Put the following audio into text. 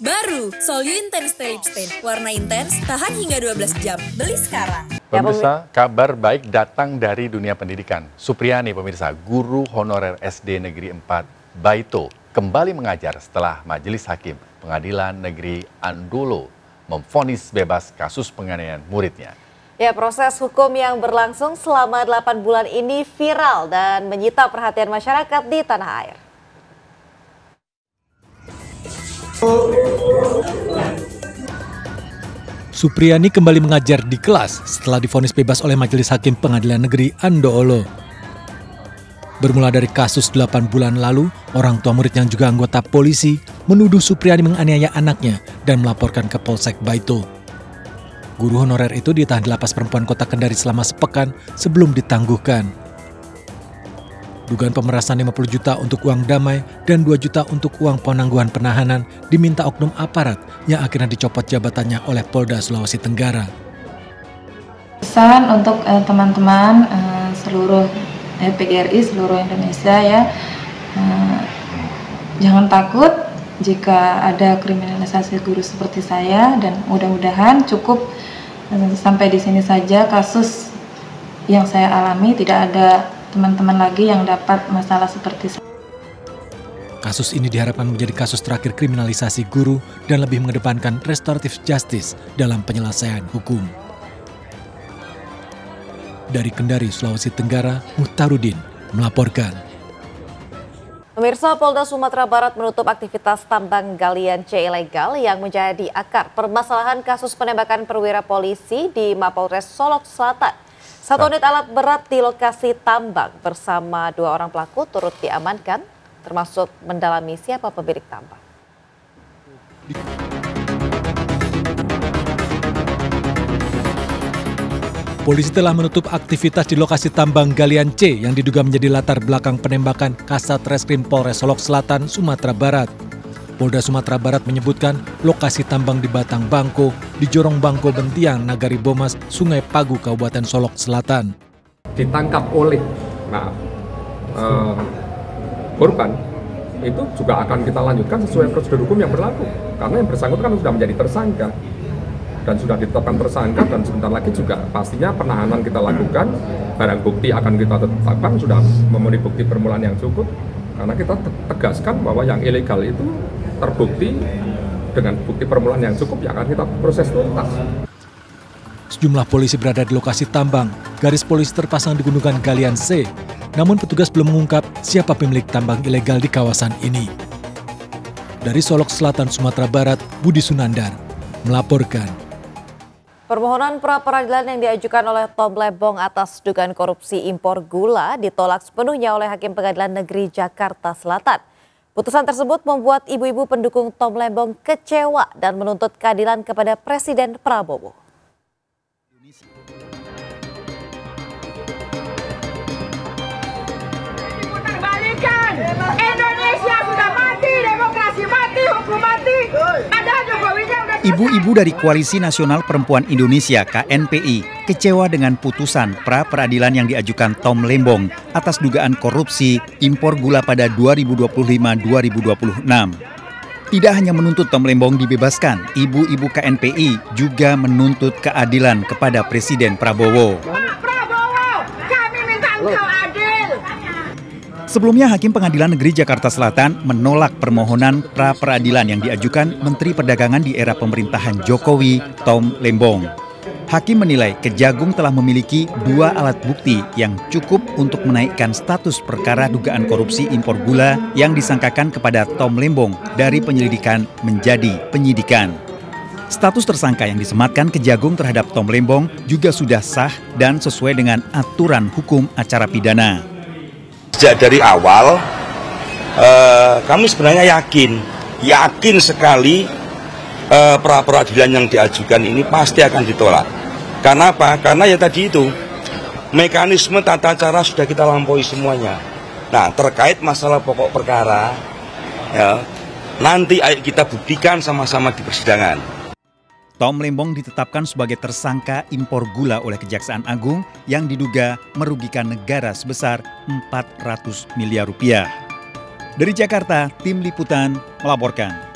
Baru, Solyu Intense Lip Stain. Warna intens, tahan hingga 12 jam. Beli sekarang. Pemirsa, kabar baik datang dari dunia pendidikan. Supriyani, pemirsa, guru honorer SD Negeri 4 Baito, kembali mengajar setelah Majelis Hakim Pengadilan Negeri Andolo memvonis bebas kasus penganiayaan muridnya. Ya, proses hukum yang berlangsung selama 8 bulan ini viral dan menyita perhatian masyarakat di tanah air. Supriyani kembali mengajar di kelas setelah divonis bebas oleh Majelis Hakim Pengadilan Negeri Andolo. Bermula dari kasus 8 bulan lalu, orang tua murid yang juga anggota polisi menuduh Supriyani menganiaya anaknya dan melaporkan ke Polsek Baito. Guru honorer itu ditahan di Lapas Perempuan Kota Kendari selama sepekan sebelum ditangguhkan. Dugaan pemerasan 50 juta untuk uang damai dan 2 juta untuk uang penangguhan penahanan diminta oknum aparat yang akhirnya dicopot jabatannya oleh Polda Sulawesi Tenggara. Pesan untuk teman-teman seluruh PGRI seluruh Indonesia ya, jangan takut jika ada kriminalisasi guru seperti saya, dan mudah-mudahan cukup sampai di sini saja kasus yang saya alami, tidak ada teman-teman lagi yang dapat masalah seperti saya. Kasus ini diharapkan menjadi kasus terakhir kriminalisasi guru dan lebih mengedepankan restoratif justice dalam penyelesaian hukum. Dari Kendari, Sulawesi Tenggara, Muhtarudin melaporkan. Pemirsa, Polda Sumatera Barat menutup aktivitas tambang galian C ilegal yang menjadi akar permasalahan kasus penembakan perwira polisi di Mapolres Solok Selatan. 1 unit alat berat di lokasi tambang bersama 2 orang pelaku turut diamankan, termasuk mendalami siapa pemilik tambang. Polisi telah menutup aktivitas di lokasi tambang galian C yang diduga menjadi latar belakang penembakan Kasat Reskrim Polres Solok Selatan, Sumatera Barat. Polda Sumatera Barat menyebutkan lokasi tambang di Batang Bangko, di Jorong Bangko Bentiang, Nagari Bomas, Sungai Pagu, Kabupaten Solok Selatan. Ditangkap oleh korban, itu juga akan kita lanjutkan sesuai prosedur hukum yang berlaku. Karena yang bersangkutan sudah menjadi tersangka dan sudah ditetapkan tersangka, dan sebentar lagi juga pastinya penahanan kita lakukan, barang bukti akan kita tetapkan, sudah memenuhi bukti permulaan yang cukup. Karena kita tegaskan bahwa yang ilegal itu terbukti dengan bukti permulaan yang cukup, yang akan kita proses tuntas. Sejumlah polisi berada di lokasi tambang. Garis polisi terpasang di gunungan galian C. Namun petugas belum mengungkap siapa pemilik tambang ilegal di kawasan ini. Dari Solok Selatan, Sumatera Barat, Budi Sunandar melaporkan. Permohonan pra-peradilan yang diajukan oleh Tom Lembong atas dugaan korupsi impor gula ditolak sepenuhnya oleh Hakim Pengadilan Negeri Jakarta Selatan. Putusan tersebut membuat ibu-ibu pendukung Tom Lembong kecewa dan menuntut keadilan kepada Presiden Prabowo. Indonesia sudah mati, demokrasi mati, hukum mati. Ada Jokowinya udah. Ibu-ibu dari Koalisi Nasional Perempuan Indonesia (KNPI) kecewa dengan putusan pra-peradilan yang diajukan Tom Lembong atas dugaan korupsi impor gula pada 2025-2026. Tidak hanya menuntut Tom Lembong dibebaskan, ibu-ibu KNPI juga menuntut keadilan kepada Presiden Prabowo. Pak Prabowo, kami minta engkau adil. Sebelumnya, Hakim Pengadilan Negeri Jakarta Selatan menolak permohonan pra-peradilan yang diajukan Menteri Perdagangan di era pemerintahan Jokowi, Tom Lembong. Hakim menilai Kejagung telah memiliki 2 alat bukti yang cukup untuk menaikkan status perkara dugaan korupsi impor gula yang disangkakan kepada Tom Lembong dari penyelidikan menjadi penyidikan. Status tersangka yang disematkan Kejagung terhadap Tom Lembong juga sudah sah dan sesuai dengan aturan hukum acara pidana. Sejak dari awal kami sebenarnya yakin sekali pra-peradilan yang diajukan ini pasti akan ditolak. Karena apa? Karena ya tadi itu mekanisme tata cara sudah kita lampaui semuanya. Nah, terkait masalah pokok perkara ya, nanti ayo kita buktikan sama-sama di persidangan. Tom Lembong ditetapkan sebagai tersangka impor gula oleh Kejaksaan Agung yang diduga merugikan negara sebesar 400 miliar rupiah. Dari Jakarta, tim liputan melaporkan.